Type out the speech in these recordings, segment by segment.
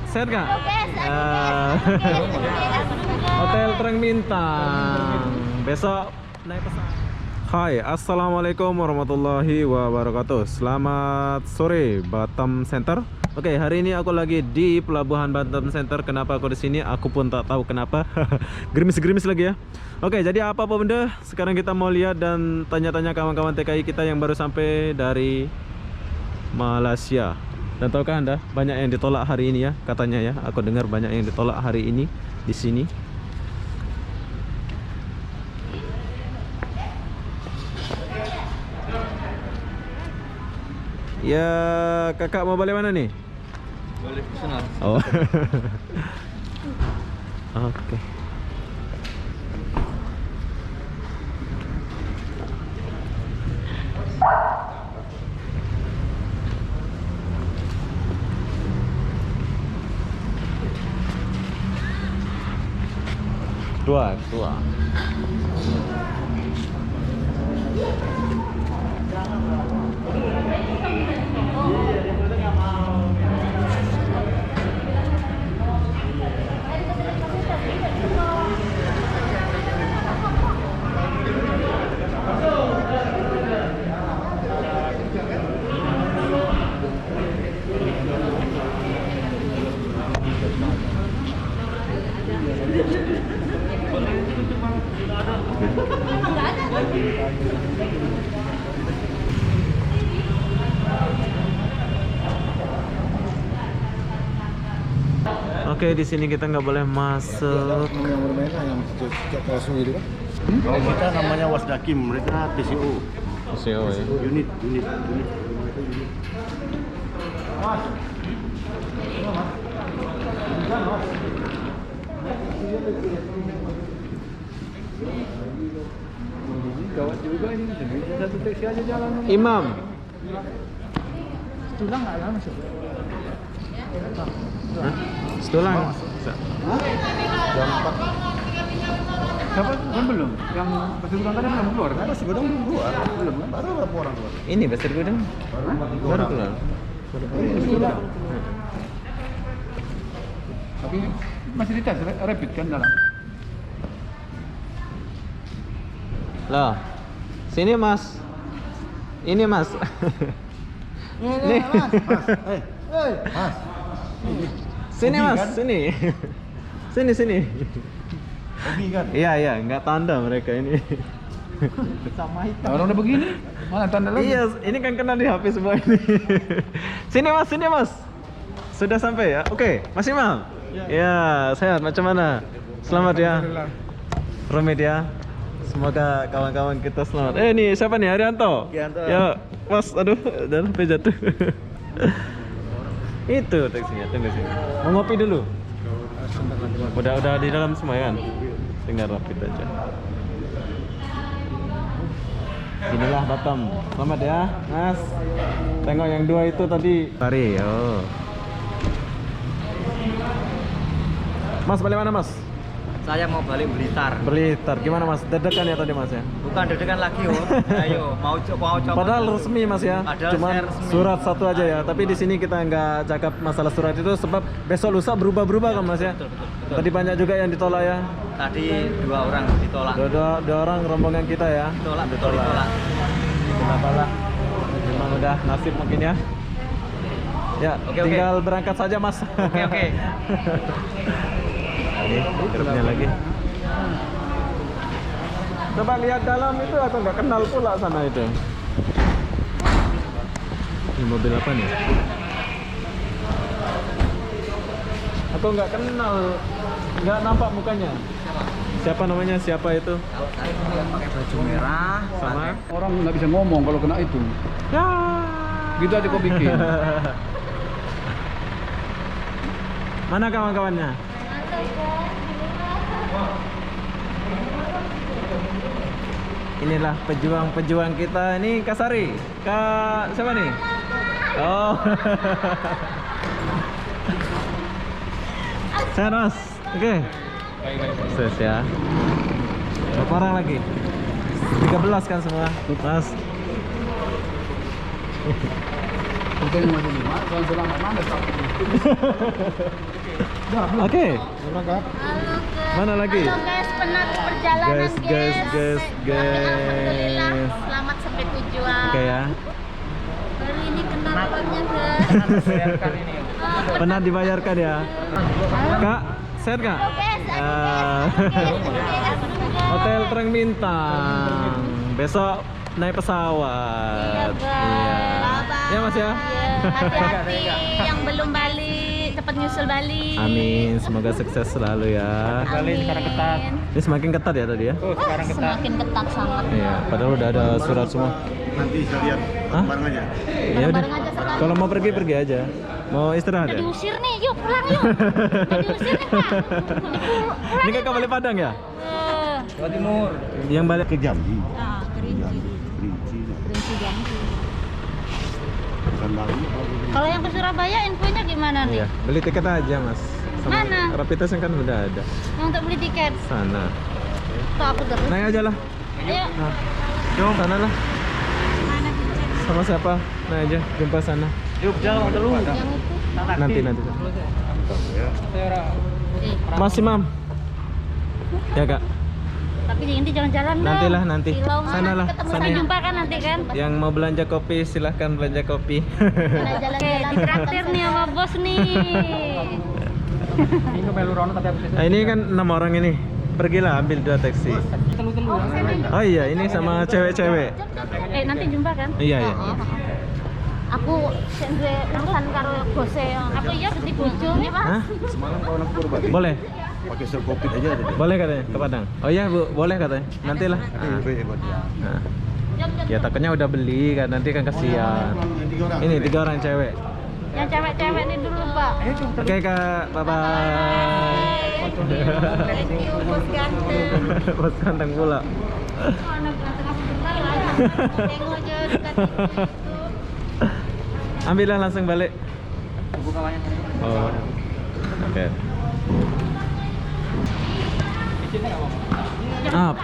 Sehat nggak? Oke, Hotel Terang Bintang. Besok naik pesawat. Hai, assalamualaikum warahmatullahi wabarakatuh. Selamat sore Batam Center. Oke, hari ini aku lagi di Pelabuhan Batam Center. Kenapa aku di sini? Aku pun tak tahu kenapa. Gerimis-gerimis lagi ya. Oke, jadi apa benda? Sekarang kita mau lihat dan tanya-tanya kawan-kawan TKI kita yang baru sampai dari Malaysia. Dan tahukah Anda, banyak yang ditolak hari ini ya, katanya ya. Aku dengar banyak yang ditolak hari ini di sini. Ya, kakak mau balik mana nih? Balik ke sana. Oh. Oke. Dua. Oke, di sini kita nggak boleh masuk. Yang bermainlah yang sejak langsung gitu kan? Kalau kita namanya Wasdakim, mereka TCO. CEO ya. Unit. Gawat juga ini, satu taksi aja jalan. Imam. Tulang nggak lah masuk. Hah? Setulang. Jam 4. Siapa kan belum? Yang pasti gudang tadi belum keluar kan? Pasti gudang belum keluar. Belum kan? Baru berapa orang keluar? Ini Pasir Gudang. Baru keluar. Tapi masih dites rapid kan dalam. Loh. Sini Mas. Ini Mas. Nih. Mas. Mas. Sini Hobi, Mas, kan? sini. Sini. Hobi kan? Iya, nggak tanda mereka ini. Sama hitam. Orang udah begini, mana tanda lagi? Iya, ini kan kena di HP semua ini. Sini Mas. Sudah sampai ya? Oke, Mas Imam. Ya, sehat. Macam mana? Selamat ya. Rumit ya. Semoga kawan-kawan kita selamat. Ini siapa nih? Arianto. Ya, Mas. Aduh, dan HP jatuh. Itu taksinya, tunggu sini. Mau ngopi dulu? Udah di dalam semua kan? Tinggal rapid aja. Inilah Batam. Selamat ya, Mas. Tengok yang dua itu tadi. Mari, yo. Mas, balik mana Mas? Saya mau balik Blitar. Blitar. Gimana Mas? Deg-degan ya tadi Mas ya? Bukan deg-degan lagi, oh. Ayo, mau coba. Padahal resmi Mas ya. Padahal Cuman saya resmi. surat satu aja ya. Tapi di sini kita nggak cakap masalah surat itu sebab besok lusa berubah-berubah kan Mas ya. Betul. Tadi banyak juga yang ditolak ya. Tadi 2 orang ditolak. Dua orang rombongan kita ya. Ditolak. Kenapa? Memang udah nasib mungkin ya. Ya, Oke. tinggal berangkat saja Mas. Oke. Ini grupnya lagi. Coba lihat dalam itu atau nggak kenal pula sana itu. Ini mobil apa nih? Aku nggak kenal, nggak nampak mukanya. Siapa namanya? Siapa itu? Saya pakai baju merah Sama? Orang nggak bisa ngomong kalau kena itu. Ya. Gitu aja kau bikin. Mana kawan-kawannya? Inilah pejuang-pejuang kita. Ini Kak Sari. Kak siapa nih? Oh. Sehat Mas? Oke. Sukses ya. Berapa orang lagi? 13 kan semua, Mas. Bukan yang masih 5, kalau selama mana Oke. Halo Mana lagi? Halo guys, penat perjalanan Guys. Alhamdulillah selamat sampai tujuan. Oke ya. Hari ini kenalnya guys. Pernah dibayarkan ya? Kak, sehat kak? Hotel Terang Bintang. Besok naik pesawat. Iya. Ya mas ya. Hati-hati yang belum balik, cepat nyusul balik. Amin, semoga sukses selalu ya. Amin. Ini semakin ketat ya tadi ya? Semakin ketat sangat. Iya, padahal udah ada surat semua. Nanti sekalian Hah? bareng aja. Ya udah. Bareng aja sekali. Kalau mau pergi pergi aja. Mau istirahat Udah ya? diusir nih, yuk pulang yuk. Udah diusir nih Pak. Pulang Ini kakak balik Padang ya? Jawa Timur. Yang balik Ke Jambi. Ah, Kerinci. Kerinci. Kerinci Jambi. Bukan lagi. Kalau yang ke Surabaya infonya gimana nih? Iya, beli tiket aja mas. Mana? Rapid test kan udah ada. Yang untuk beli tiket. Sana. Tuh aku terus. Naik aja lah. Ayo. Nah, jom sana lah. Mana tiket? Sama siapa? Naik aja, jumpa sana. Yuk, jalan dulu. Yang itu. Nanti. Eh, Masih mam. Ya kak. tapi ini jalan-jalan dong. Nantilah, nanti. Silau Sana lah, Ketemu sana sampai ya. jumpa kan nanti kan? Yang mau belanja kopi silahkan belanja kopi. Oke, ditraktir nih sama bos nih. Ini melu rono tapi habis itu. Nah, ini kan 6 orang ini. Pergilah ambil 2 taksi. Telu-telu. Oh iya, ini sama cewek-cewek. Nanti jumpa kan? Iya iya. Aku sendiri urusan karo bose. Aku iya beli bojo nih, Mas. Hah? Semalam kawan aku baru balik. Boleh? Pakai sel covid aja tadi. Boleh katanya ke Padang. Oh iya Bu, boleh katanya. Nantilah. Ada UB buat dia. Nah. Ya takutnya udah beli kan nanti kan kasihan. Yang 3 orang. Ini 3 orang cewek. Yang cewek-cewek nih dulu, Pak. Oke kak, bye bye. Thank you, bos ganteng. Bos ganteng pula. Anak ganteng aku kenal lah. Tengok aja dekat itu. Ambillah langsung balik. Buka banyak. Oh. Oke. Up.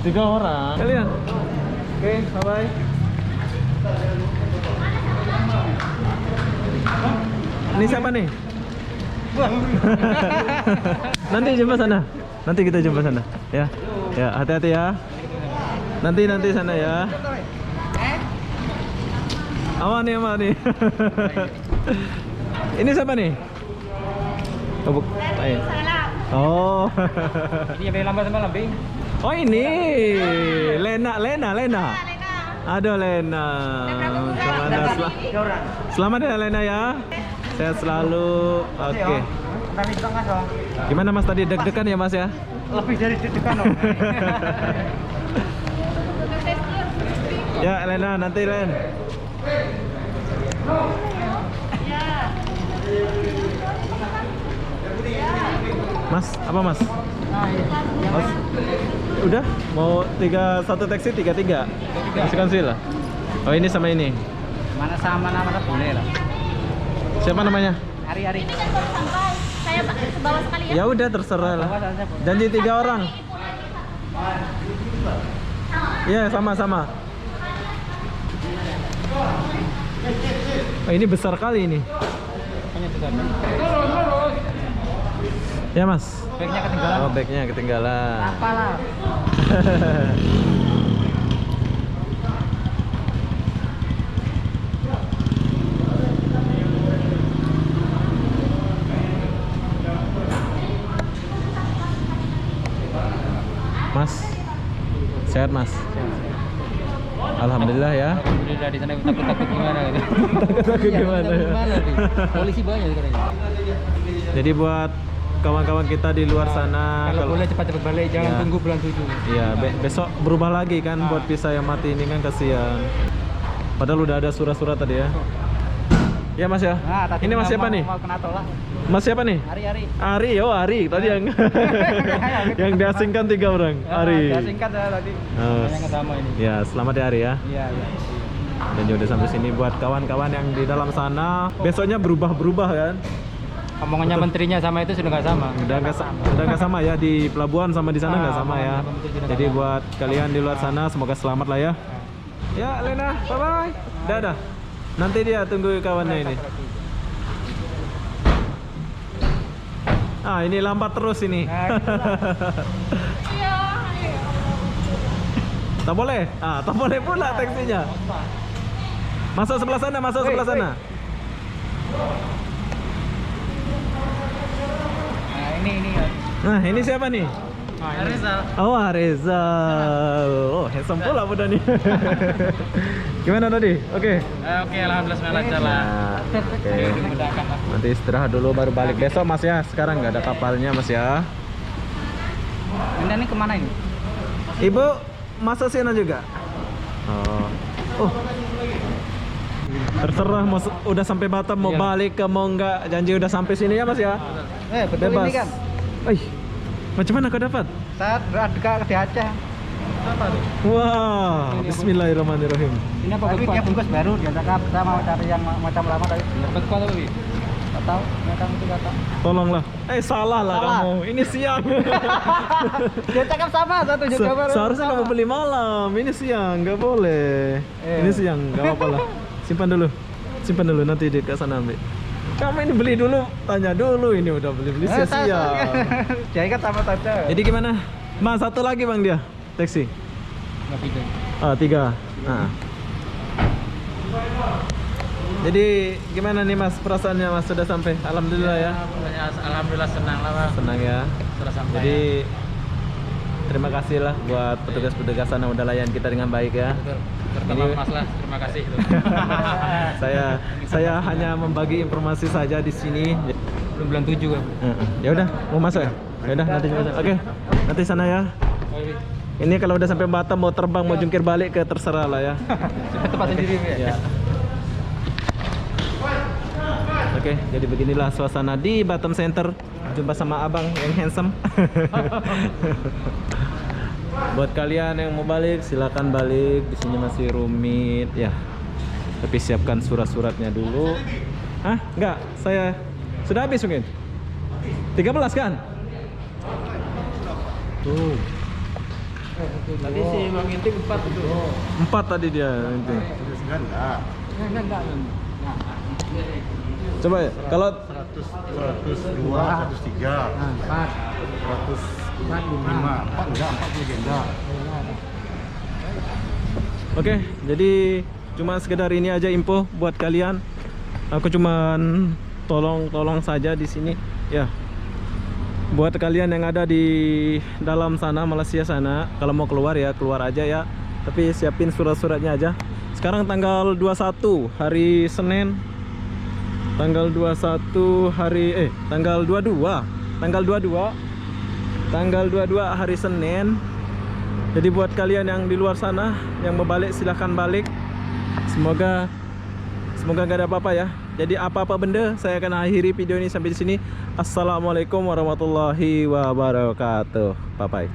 3 orang. Kalian. Oke, bye bye. Ini siapa nih? Nanti jumpa sana. Nanti kita jumpa sana. Ya. Ya, hati-hati ya. Nanti sana ya. Aman nih. Ini siapa nih? Oh, oh. Ini yang lambat sama lambing. Oh ini Lena. Aduh Lena. Selamat ya Lena ya. Sehat selalu. Oke. Gimana Mas tadi deg-degan ya Mas ya? Lebih dari deg-degan loh. Ya Lena nanti Len. Mas, apa Mas? Mas, udah mau 1 taksi 3. Masukkan sih lah. Oh ini sama ini. Mana sama nama boleh lah. Siapa namanya? Hari-hari. Ini kan baru sampai. Saya ke bawah sekali ya. Ya udah terserah lah. Janji 3 orang. Iya sama-sama. Oh, ini besar kali ini. Hanya besar. Ya Mas. Bagnya ketinggalan. Oh bagnya ketinggalan. Apalah. Mas, sehat Mas. Alhamdulillah ya. Alhamdulillah di sana takut-takut gimana gitu. Takut gimana ya? Polisi banyak di sana. Jadi buat kawan-kawan kita di luar sana, Kalau boleh cepat-cepat balik, jangan Ya. tunggu bulan 7. Iya, besok berubah lagi kan buat visa yang mati ini kan kasihan. Padahal udah ada surat-surat tadi ya. Ya Mas ya. Nah, tadi Ini Mas siapa nih? Mau kena tolak. Mas siapa nih? Hari-hari. Ari, oh Ari. Tadi yang yang diasingkan 3 orang. Ari. Ya, singkat ya tadi. Oh, Yang sama ini. ya, selamat ya Ari ya. Iya. Dan juga udah sampai sini buat kawan-kawan yang di dalam sana. Besoknya berubah-berubah kan? Omongannya menterinya sama itu sudah nggak sama. Udah nggak sama ya di pelabuhan sama di sana nggak sama ya. omongannya menteri sudah Jadi nggak sama. buat kalian di luar sana semoga selamat lah ya. Ya Lena, bye bye. Dadah. Nanti dia tunggu kawannya ini. Ah, ini lambat terus ini. Tak boleh. Ah, tak boleh pula taksinya. Masuk sebelah sana, masuk sebelah sana. Nah, ini. Nah, ini siapa nih? Rizal. Oh, Rizal. Oh, handsome pula muda nih. Gimana tadi? Oke. Oke, alhamdulillah semuanya lancar lah. Nah, oke. Dimudahkan lah. Nanti istirahat dulu baru balik besok Mas ya. Sekarang nggak ada kapalnya Mas ya. Ini kemana ini? Ibu masuk sini juga. Oh. Terserah mau udah sampai Batam mau balik ke mau nggak, janji udah sampai sini ya Mas ya. Betul Bebas. ini kan. Macam mana kau dapat? Saat dekat di Aceh. Wah, bismillahirrahmanirrahim. Ini apa? Tapi dia bungkus baru, dia cakap saya mau cari yang macam lama tapi dapat kok tapi nggak tahu, macam itu nggak tahu. Tolonglah. Salah lah Salah. kamu. Ini siang. Dia cakap sama satu juga baru. Seharusnya kamu beli malam. Ini siang, nggak boleh. Ini siang, nggak apa-apa lah. Simpan dulu nanti di ke sana ambil. Kamu ini beli dulu, tanya dulu, ini udah beli siang. Jadi kan sama saja. Jadi gimana? Mas, satu lagi Bang dia, taksi. Nggak 3. Nah. Jadi gimana nih Mas perasaannya Mas sudah sampai? Alhamdulillah ya. Alhamdulillah senang lah Bang. Senang ya. Sudah sampai. Jadi terima kasih lah buat petugas-petugas sana udah layan kita dengan baik ya. Terutama Mas lah, terima kasih. saya hanya membagi informasi saja di sini. Belum bulan 7 kan. Ya udah, mau masuk ya? Ya udah nanti masuk. Oke. Nanti sana ya. Ini kalau udah sampai Batam mau terbang mau jungkir balik ke terserah lah ya. Tempat sendiri ya. Oke, jadi beginilah suasana di Batam Center. Jumpa sama abang yang handsome. Buat kalian yang mau balik, silakan balik. Di sini masih rumit ya. Tapi siapkan surat-suratnya dulu. Hah? Enggak, saya sudah habis mungkin. 13 kan? Tuh. Tadi si Bang Intik 4 itu. 4 tadi dia Intik. Enggak. Enggak. Coba ya, kalau 100, 202, 103, 4. 105, 4 enggak, 4 legenda. Oke, jadi cuma sekedar ini aja info buat kalian. Aku cuman tolong saja di sini ya. Buat kalian yang ada di dalam sana, Malaysia sana, kalau mau keluar ya keluar aja ya. Tapi siapin surat-suratnya aja. Sekarang tanggal 21 hari Senin. Tanggal 21 hari tanggal 22. Tanggal 22 hari Senin. Jadi buat kalian yang di luar sana yang mau balik silahkan balik. Semoga gak ada apa-apa ya. Jadi apa-apa benda saya akan akhiri video ini sampai di sini. Assalamualaikum warahmatullahi wabarakatuh. Bye bye.